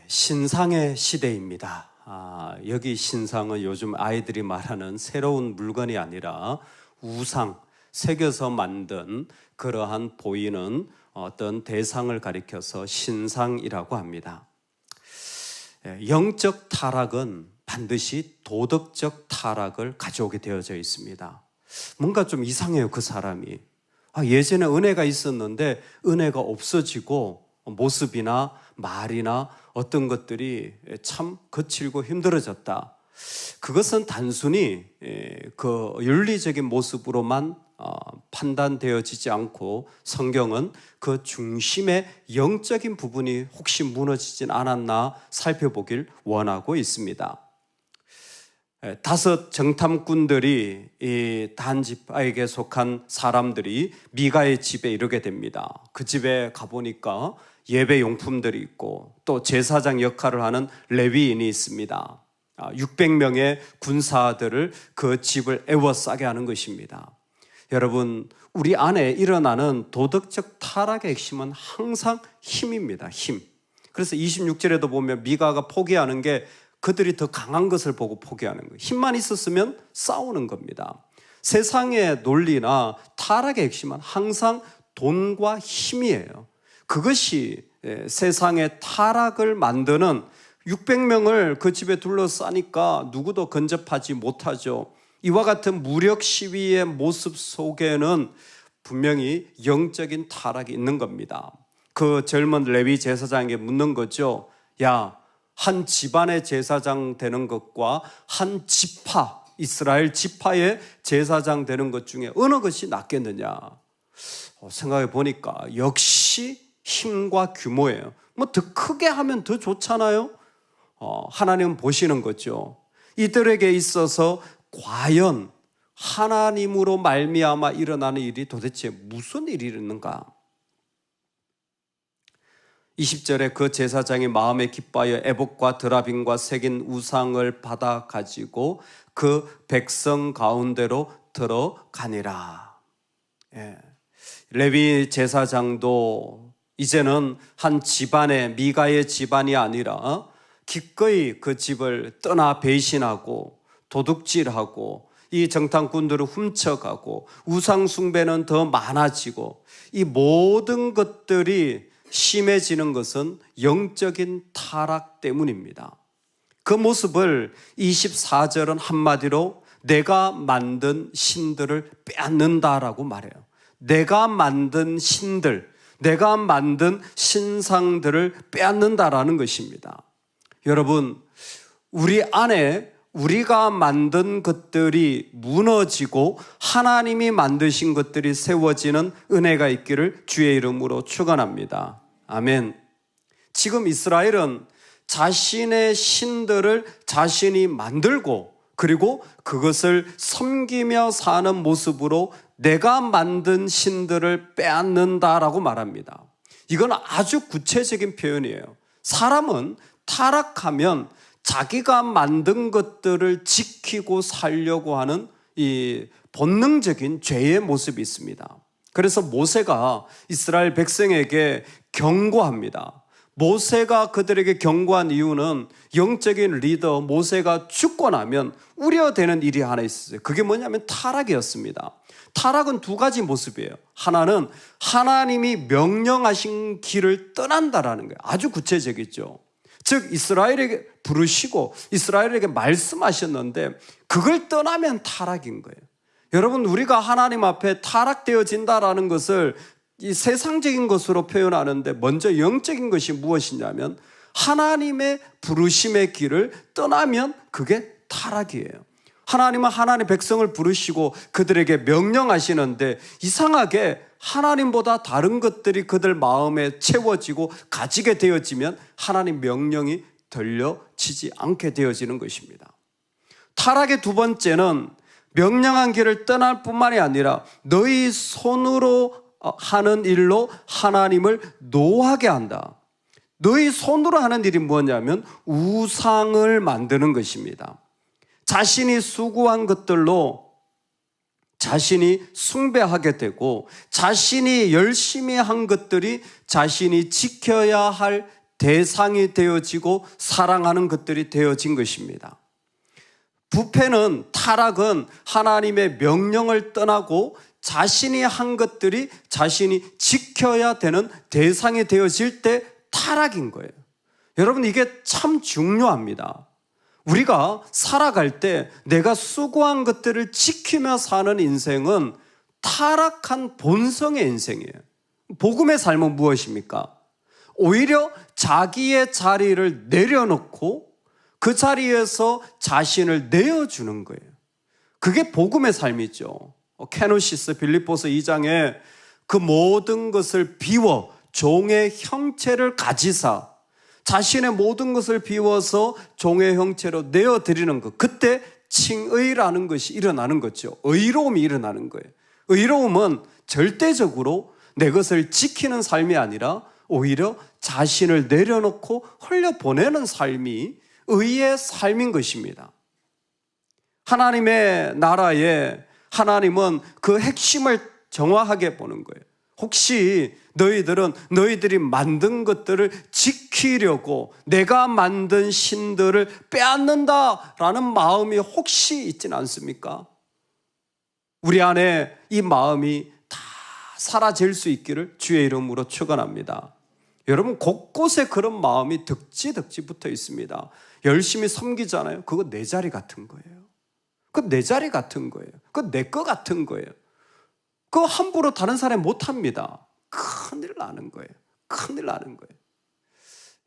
신상의 시대입니다. 여기 신상은 요즘 아이들이 말하는 새로운 물건이 아니라 우상, 새겨서 만든 그러한 보이는 어떤 대상을 가리켜서 신상이라고 합니다. 영적 타락은 반드시 도덕적 타락을 가져오게 되어져 있습니다. 뭔가 좀 이상해요, 그 사람이. 예전에 은혜가 있었는데 은혜가 없어지고 모습이나 말이나 어떤 것들이 참 거칠고 힘들어졌다. 그것은 단순히 그 윤리적인 모습으로만 판단되어지지 않고 성경은 그 중심의 영적인 부분이 혹시 무너지진 않았나 살펴보길 원하고 있습니다. 5 정탐꾼들이 이 단지파에게 속한 사람들이 미가의 집에 이르게 됩니다. 그 집에 가보니까 예배 용품들이 있고 또 제사장 역할을 하는 레위인이 있습니다. 600명의 군사들을 그 집을 에워싸게 하는 것입니다. 여러분, 우리 안에 일어나는 도덕적 타락의 핵심은 항상 힘입니다. 힘. 그래서 26절에도 보면 미가가 포기하는 게 그들이 더 강한 것을 보고 포기하는 거예요. 힘만 있었으면 싸우는 겁니다. 세상의 논리나 타락의 핵심은 항상 돈과 힘이에요. 그것이 세상의 타락을 만드는 600명을 그 집에 둘러싸니까 누구도 근접하지 못하죠. 이와 같은 무력 시위의 모습 속에는 분명히 영적인 타락이 있는 겁니다. 그 젊은 레위 제사장에게 묻는 거죠. 야, 한 집안의 제사장 되는 것과 한 지파, 이스라엘 지파의 제사장 되는 것 중에 어느 것이 낫겠느냐. 생각해 보니까 역시 힘과 규모예요. 뭐 더 크게 하면 더 좋잖아요. 하나님은 보시는 거죠. 이들에게 있어서 과연 하나님으로 말미암아 일어나는 일이 도대체 무슨 일이 있는가? 20절에 그 제사장이 마음에 기뻐하여 에봇과 드라빔과 새긴 우상을 받아 가지고 그 백성 가운데로 들어가니라. 레위 제사장도 이제는 한 집안의 미가의 집안이 아니라 기꺼이 그 집을 떠나 배신하고 도둑질하고 이 정탐꾼들을 훔쳐가고 우상 숭배는 더 많아지고 이 모든 것들이 심해지는 것은 영적인 타락 때문입니다. 그 모습을 24절은 한마디로 내가 만든 신들을 빼앗는다라고 말해요. 내가 만든 신들, 내가 만든 신상들을 빼앗는다라는 것입니다. 여러분, 우리 안에 우리가 만든 것들이 무너지고 하나님이 만드신 것들이 세워지는 은혜가 있기를 주의 이름으로 축원합니다. 아멘. 지금 이스라엘은 자신의 신들을 자신이 만들고 그리고 그것을 섬기며 사는 모습으로 내가 만든 신들을 빼앗는다라고 말합니다. 이건 아주 구체적인 표현이에요. 사람은 타락하면 자기가 만든 것들을 지키고 살려고 하는 이 본능적인 죄의 모습이 있습니다. 그래서 모세가 이스라엘 백성에게 경고합니다. 모세가 그들에게 경고한 이유는 영적인 리더 모세가 죽고 나면 우려되는 일이 하나 있었어요. 그게 뭐냐면 타락이었습니다. 타락은 2가지 모습이에요. 하나는 하나님이 명령하신 길을 떠난다라는 거예요. 아주 구체적이죠. 즉 이스라엘에게 부르시고 이스라엘에게 말씀하셨는데 그걸 떠나면 타락인 거예요. 여러분, 우리가 하나님 앞에 타락되어진다라는 것을 이 세상적인 것으로 표현하는데 먼저 영적인 것이 무엇이냐면 하나님의 부르심의 길을 떠나면 그게 타락이에요. 하나님은 하나님의 백성을 부르시고 그들에게 명령하시는데 이상하게 하나님보다 다른 것들이 그들 마음에 채워지고 가지게 되어지면 하나님 명령이 들려지지 않게 되어지는 것입니다. 타락의 2번째는 명령한 길을 떠날 뿐만이 아니라 너희 손으로 하는 일로 하나님을 노하게 한다. 너희 손으로 하는 일이 뭐냐면 우상을 만드는 것입니다. 자신이 수고한 것들로 자신이 숭배하게 되고 자신이 열심히 한 것들이 자신이 지켜야 할 대상이 되어지고 사랑하는 것들이 되어진 것입니다. 부패는, 타락은 하나님의 명령을 떠나고 자신이 한 것들이 자신이 지켜야 되는 대상이 되어질 때 타락인 거예요. 여러분, 이게 참 중요합니다. 우리가 살아갈 때 내가 수고한 것들을 지키며 사는 인생은 타락한 본성의 인생이에요. 복음의 삶은 무엇입니까? 오히려 자기의 자리를 내려놓고 그 자리에서 자신을 내어주는 거예요. 그게 복음의 삶이죠. 케노시스 빌립보서 2장에 그 모든 것을 비워 종의 형체를 가지사 자신의 모든 것을 비워서 종의 형체로 내어드리는 것, 그때 칭의라는 것이 일어나는 거죠. 의로움이 일어나는 거예요. 의로움은 절대적으로 내 것을 지키는 삶이 아니라 오히려 자신을 내려놓고 흘려보내는 삶이 의의 삶인 것입니다. 하나님의 나라에 하나님은 그 핵심을 정확하게 보는 거예요. 혹시 너희들은 너희들이 만든 것들을 지키려고 내가 만든 신들을 빼앗는다라는 마음이 혹시 있지는 않습니까? 우리 안에 이 마음이 다 사라질 수 있기를 주의 이름으로 축원합니다. 여러분, 곳곳에 그런 마음이 덕지 붙어 있습니다. 열심히 섬기잖아요. 그거 내 자리 같은 거예요. 그거 내 자리 같은 거예요. 그거 내 거 같은 거예요. 그거 함부로 다른 사람이 못합니다. 큰일 나는 거예요. 큰일 나는 거예요.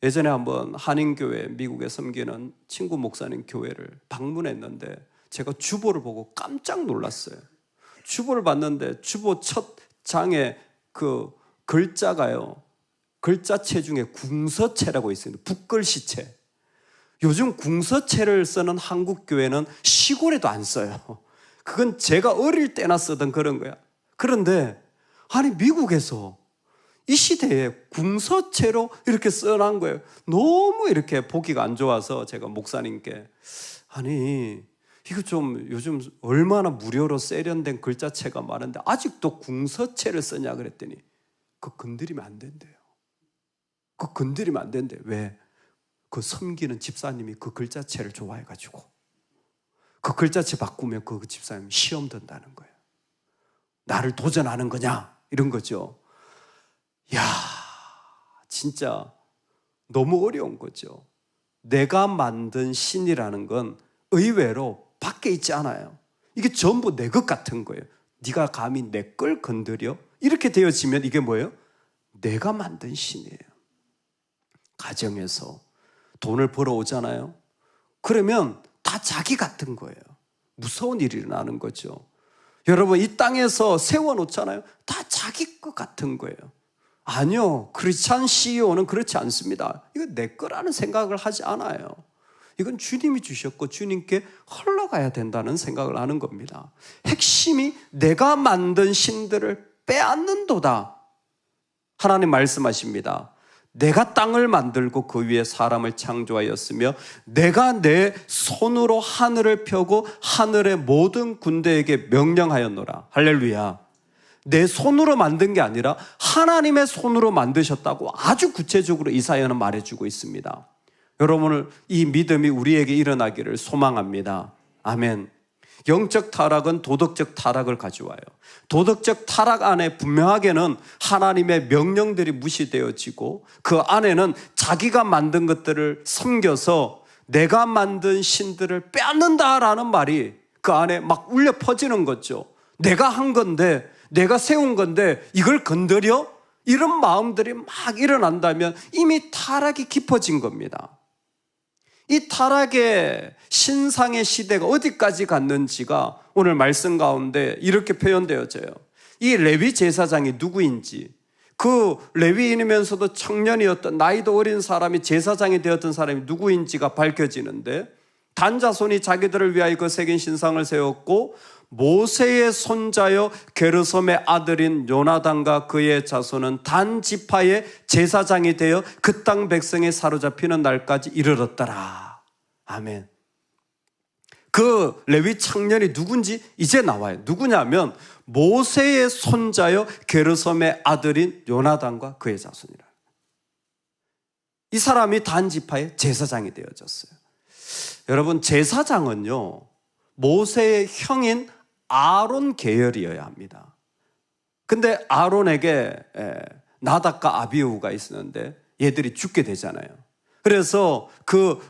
예전에 한번 한인교회, 미국에 섬기는 친구 목사님 교회를 방문했는데 제가 주보를 보고 깜짝 놀랐어요. 주보를 봤는데 주보 첫 장에 그 글자가요, 글자체 중에 궁서체라고 있습니다. 붓글씨체. 요즘 궁서체를 쓰는 한국 교회는 시골에도 안 써요. 그건 제가 어릴 때나 쓰던 그런 거야. 그런데 아니, 미국에서 이 시대에 궁서체로 이렇게 써놓은 거예요. 너무 이렇게 보기가 안 좋아서 제가 목사님께, 아니 이거 좀 요즘 얼마나 무료로 세련된 글자체가 많은데 아직도 궁서체를 쓰냐 그랬더니 그거 건드리면 안 된대요. 그거 건드리면 안 된대. 왜? 그 섬기는 집사님이 그 글자체를 좋아해가지고 그 글자체 바꾸면 그 집사님 시험 든다는 거예요. 나를 도전하는 거냐? 이런 거죠. 야, 진짜 너무 어려운 거죠. 내가 만든 신이라는 건 의외로 밖에 있지 않아요. 이게 전부 내 것 같은 거예요. 네가 감히 내 걸 건드려? 이렇게 되어지면 이게 뭐예요? 내가 만든 신이에요. 가정에서 돈을 벌어오잖아요. 그러면 다 자기 같은 거예요. 무서운 일이 일어나는 거죠. 여러분, 이 땅에서 세워놓잖아요. 다 자기 것 같은 거예요. 아니요, 크리스찬 CEO는 그렇지 않습니다. 이거 내 거라는 생각을 하지 않아요. 이건 주님이 주셨고 주님께 흘러가야 된다는 생각을 하는 겁니다. 핵심이 내가 만든 신들을 빼앗는도다. 하나님 말씀하십니다. 내가 땅을 만들고 그 위에 사람을 창조하였으며 내가 내 손으로 하늘을 펴고 하늘의 모든 군대에게 명령하였노라. 할렐루야. 내 손으로 만든 게 아니라 하나님의 손으로 만드셨다고 아주 구체적으로 이사야는 말해주고 있습니다. 여러분을 이 믿음이 우리에게 일어나기를 소망합니다. 아멘. 영적 타락은 도덕적 타락을 가져와요. 도덕적 타락 안에 분명하게는 하나님의 명령들이 무시되어지고 그 안에는 자기가 만든 것들을 섬겨서 내가 만든 신들을 빼앗는다라는 말이 그 안에 막 울려 퍼지는 거죠. 내가 한 건데, 내가 세운 건데 이걸 건드려? 이런 마음들이 막 일어난다면 이미 타락이 깊어진 겁니다. 이 타락의 신상의 시대가 어디까지 갔는지가 오늘 말씀 가운데 이렇게 표현되어져요. 이 레위 제사장이 누구인지, 그 레위인이면서도 청년이었던 나이도 어린 사람이 제사장이 되었던 사람이 누구인지가 밝혀지는데, 단 자손이 자기들을 위하여 그 새긴 신상을 세웠고 모세의 손자여 게르솜의 아들인 요나단과 그의 자손은 단 지파의 제사장이 되어 그 땅 백성에 사로잡히는 날까지 이르렀더라. 아멘. 그 레위 청년이 누군지 이제 나와요. 누구냐면 모세의 손자여 게르솜의 아들인 요나단과 그의 자손이라. 이 사람이 단 지파의 제사장이 되어졌어요. 여러분, 제사장은요, 모세의 형인 아론 계열이어야 합니다. 근데 아론에게 나답과 아비후가 있었는데 얘들이 죽게 되잖아요. 그래서 그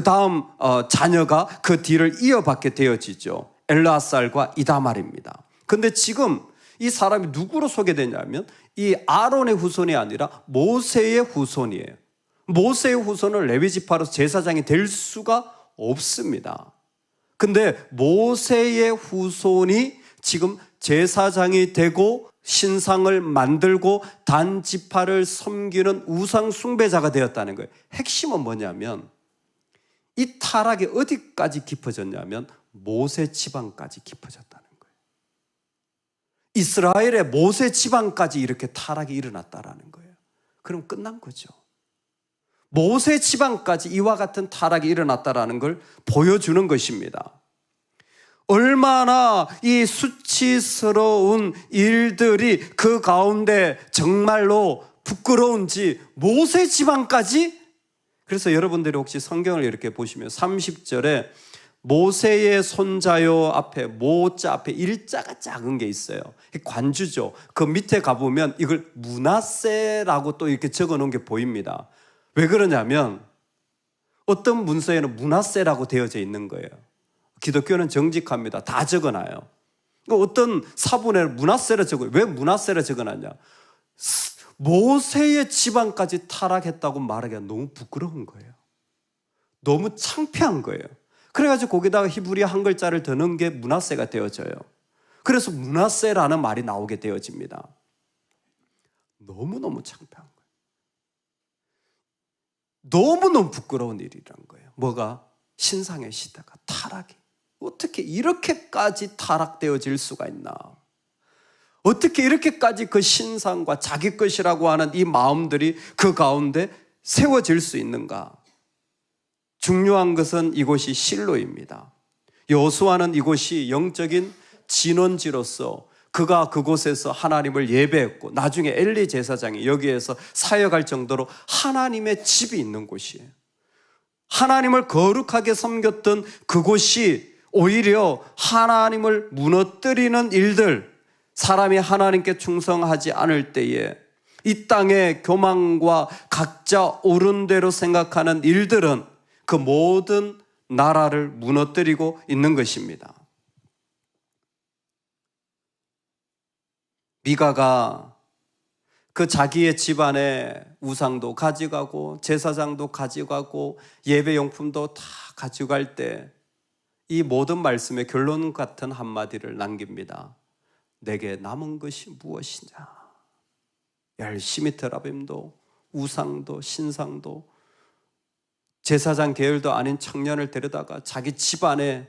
다음 자녀가 그 뒤를 이어받게 되어지죠. 엘르아살과 이다말입니다. 근데 지금 이 사람이 누구로 소개되냐면 이 아론의 후손이 아니라 모세의 후손이에요. 모세의 후손은 레위 지파로 제사장이 될 수가 없습니다. 근데 모세의 후손이 지금 제사장이 되고 신상을 만들고 단 지파를 섬기는 우상 숭배자가 되었다는 거예요. 핵심은 뭐냐면 이 타락이 어디까지 깊어졌냐면 모세 지방까지 깊어졌다는 거예요. 이스라엘의 모세 지방까지 이렇게 타락이 일어났다는 거예요. 그럼 끝난 거죠. 모세 지방까지 이와 같은 타락이 일어났다는 걸 보여주는 것입니다. 얼마나 이 수치스러운 일들이 그 가운데 정말로 부끄러운지 모세 지방까지. 그래서 여러분들이 혹시 성경을 이렇게 보시면 30절에 모세의 손자요 앞에 모자 앞에 일자가 작은 게 있어요. 관주죠. 그 밑에 가보면 이걸 므낫세라고 또 이렇게 적어놓은 게 보입니다. 왜 그러냐면 어떤 문서에는 므낫세라고 되어져 있는 거예요. 기독교는 정직합니다. 다 적어놔요. 어떤 사본에 므낫세를 적어요. 왜 므낫세를 적어놨냐? 모세의 지방까지 타락했다고 말하기가 너무 부끄러운 거예요. 너무 창피한 거예요. 그래가지고 거기다가 히브리 한 글자를 더 넣은 게 므낫세가 되어져요. 그래서 므낫세라는 말이 나오게 되어집니다. 너무너무 창피한 거예요. 너무너무 부끄러운 일이란 거예요. 뭐가? 신상의 시대가 타락이. 어떻게 이렇게까지 타락되어질 수가 있나? 어떻게 이렇게까지 그 신상과 자기 것이라고 하는 이 마음들이 그 가운데 세워질 수 있는가? 중요한 것은 이곳이 실로입니다. 여호수아는 이곳이 영적인 진원지로서 그가 그곳에서 하나님을 예배했고 나중에 엘리 제사장이 여기에서 사역할 정도로 하나님의 집이 있는 곳이에요. 하나님을 거룩하게 섬겼던 그곳이 오히려 하나님을 무너뜨리는 일들, 사람이 하나님께 충성하지 않을 때에 이 땅의 교만과 각자 옳은 대로 생각하는 일들은 그 모든 나라를 무너뜨리고 있는 것입니다. 미가가 그 자기의 집안의 우상도 가져가고 제사장도 가져가고 예배용품도 다 가져갈 때 이 모든 말씀의 결론 같은 한마디를 남깁니다. 내게 남은 것이 무엇이냐? 열심히 테라빔도 우상도 신상도 제사장 계열도 아닌 청년을 데려다가 자기 집안에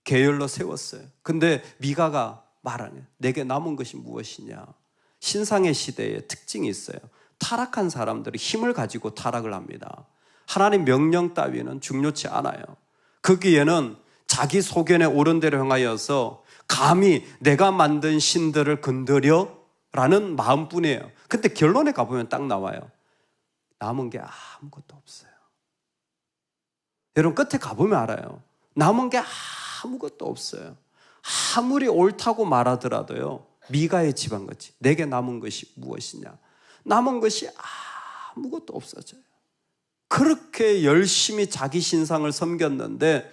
계열로 세웠어요. 근데 미가가 말하네. 내게 남은 것이 무엇이냐? 신상의 시대에 특징이 있어요. 타락한 사람들이 힘을 가지고 타락을 합니다. 하나님 명령 따위는 중요치 않아요. 거기에는 자기 소견에 옳은 대로 행하여서 감히 내가 만든 신들을 건드려? 라는 마음뿐이에요. 근데 결론에 가보면 딱 나와요. 남은 게 아무것도 없어요. 여러분 끝에 가보면 알아요. 남은 게 아무것도 없어요. 아무리 옳다고 말하더라도요. 미가의 집안같이 내게 남은 것이 무엇이냐? 남은 것이 아무것도 없어져요. 그렇게 열심히 자기 신상을 섬겼는데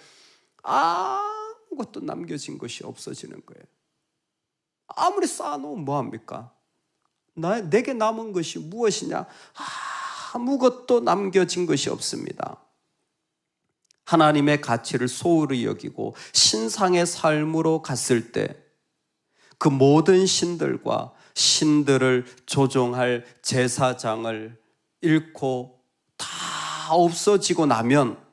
아무것도 남겨진 것이 없어지는 거예요. 아무리 쌓아놓으면 뭐합니까? 내게 남은 것이 무엇이냐? 아무것도 남겨진 것이 없습니다. 하나님의 가치를 소홀히 여기고 신상의 삶으로 갔을 때 그 모든 신들과 신들을 조종할 제사장을 잃고 다 없어지고 나면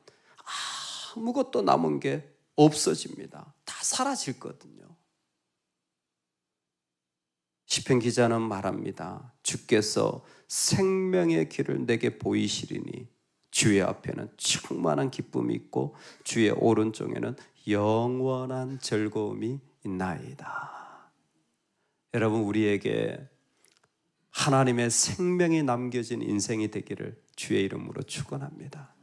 아무것도 남은 게 없어집니다. 다 사라질거든요. 시편 기자는 말합니다. 주께서 생명의 길을 내게 보이시리니 주의 앞에는 충만한 기쁨이 있고 주의 오른쪽에는 영원한 즐거움이 있나이다. 여러분 우리에게 하나님의 생명이 남겨진 인생이 되기를 주의 이름으로 축원합니다.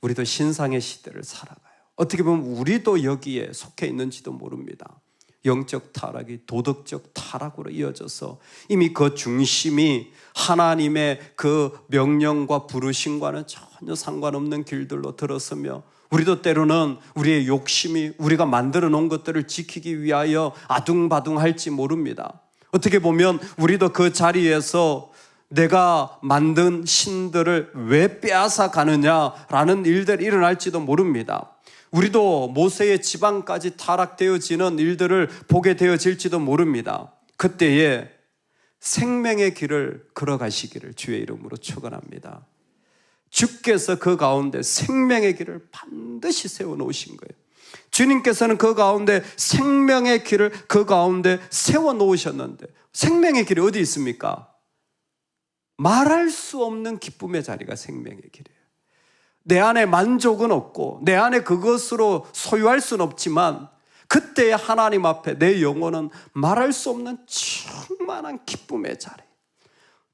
우리도 신상의 시대를 살아가요. 어떻게 보면 우리도 여기에 속해 있는지도 모릅니다. 영적 타락이 도덕적 타락으로 이어져서 이미 그 중심이 하나님의 그 명령과 부르심과는 전혀 상관없는 길들로 들어서며 우리도 때로는 우리의 욕심이 우리가 만들어 놓은 것들을 지키기 위하여 아둥바둥할지 모릅니다. 어떻게 보면 우리도 그 자리에서 내가 만든 신들을 왜 빼앗아 가느냐라는 일들이 일어날지도 모릅니다. 우리도 모세의 지방까지 타락되어지는 일들을 보게 되어질지도 모릅니다. 그때에 생명의 길을 걸어가시기를 주의 이름으로 축원합니다. 주께서 그 가운데 생명의 길을 반드시 세워놓으신 거예요. 주님께서는 그 가운데 생명의 길을 그 가운데 세워놓으셨는데 생명의 길이 어디 있습니까? 말할 수 없는 기쁨의 자리가 생명의 길이에요. 내 안에 만족은 없고 내 안에 그것으로 소유할 수는 없지만 그때 하나님 앞에 내 영혼은 말할 수 없는 충만한 기쁨의 자리.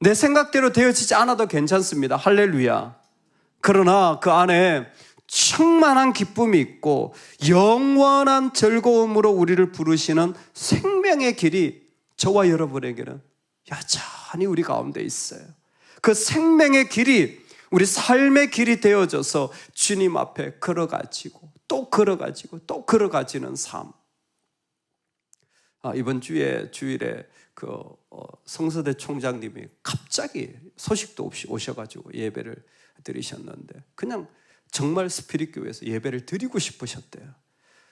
내 생각대로 되어지지 않아도 괜찮습니다. 할렐루야. 그러나 그 안에 충만한 기쁨이 있고 영원한 즐거움으로 우리를 부르시는 생명의 길이 저와 여러분에게는 여전히 우리 가운데 있어요. 그 생명의 길이 우리 삶의 길이 되어져서 주님 앞에 걸어가지고 또 걸어가지고 또 걸어가지는 삶. 이번 주일에 성서대 총장님이 갑자기 소식도 없이 오셔가지고 예배를 드리셨는데 그냥 정말 스피릿교회에서 예배를 드리고 싶으셨대요.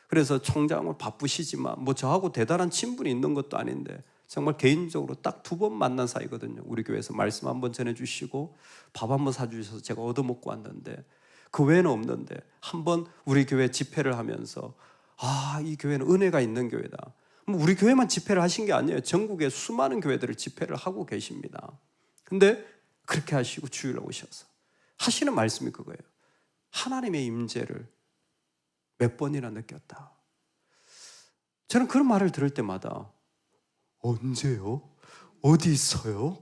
그래서 총장은 바쁘시지만 저하고 대단한 친분이 있는 것도 아닌데 정말 개인적으로 딱 2번 만난 사이거든요. 우리 교회에서 말씀 한번 전해주시고 밥 한번 사주셔서 제가 얻어먹고 왔는데 그 외에는 없는데 한번 우리 교회 집회를 하면서 이 교회는 은혜가 있는 교회다. 우리 교회만 집회를 하신 게 아니에요. 전국에 수많은 교회들을 집회를 하고 계십니다. 근데 그렇게 하시고 주일에 오셔서 하시는 말씀이 그거예요. 하나님의 임재를 몇 번이나 느꼈다. 저는 그런 말을 들을 때마다 언제요? 어디 있어요?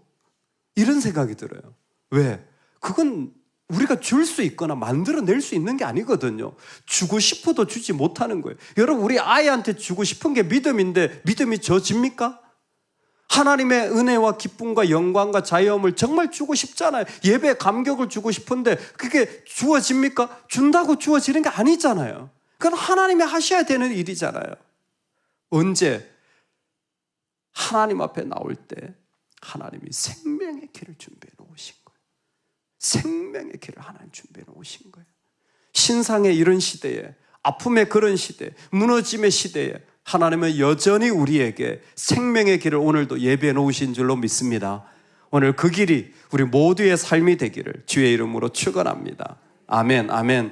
이런 생각이 들어요. 왜? 그건 우리가 줄 수 있거나 만들어낼 수 있는 게 아니거든요. 주고 싶어도 주지 못하는 거예요. 여러분, 우리 아이한테 주고 싶은 게 믿음인데 믿음이 져집니까? 하나님의 은혜와 기쁨과 영광과 자유함을 정말 주고 싶잖아요. 예배 감격을 주고 싶은데 그게 주어집니까? 준다고 주어지는 게 아니잖아요. 그건 하나님이 하셔야 되는 일이잖아요. 언제? 하나님 앞에 나올 때 하나님이 생명의 길을 준비해 놓으신 거예요. 생명의 길을 하나님 준비해 놓으신 거예요. 신상의 이런 시대에, 아픔의 그런 시대, 무너짐의 시대에 하나님은 여전히 우리에게 생명의 길을 오늘도 예비해 놓으신 줄로 믿습니다. 오늘 그 길이 우리 모두의 삶이 되기를 주의 이름으로 축원합니다. 아멘, 아멘.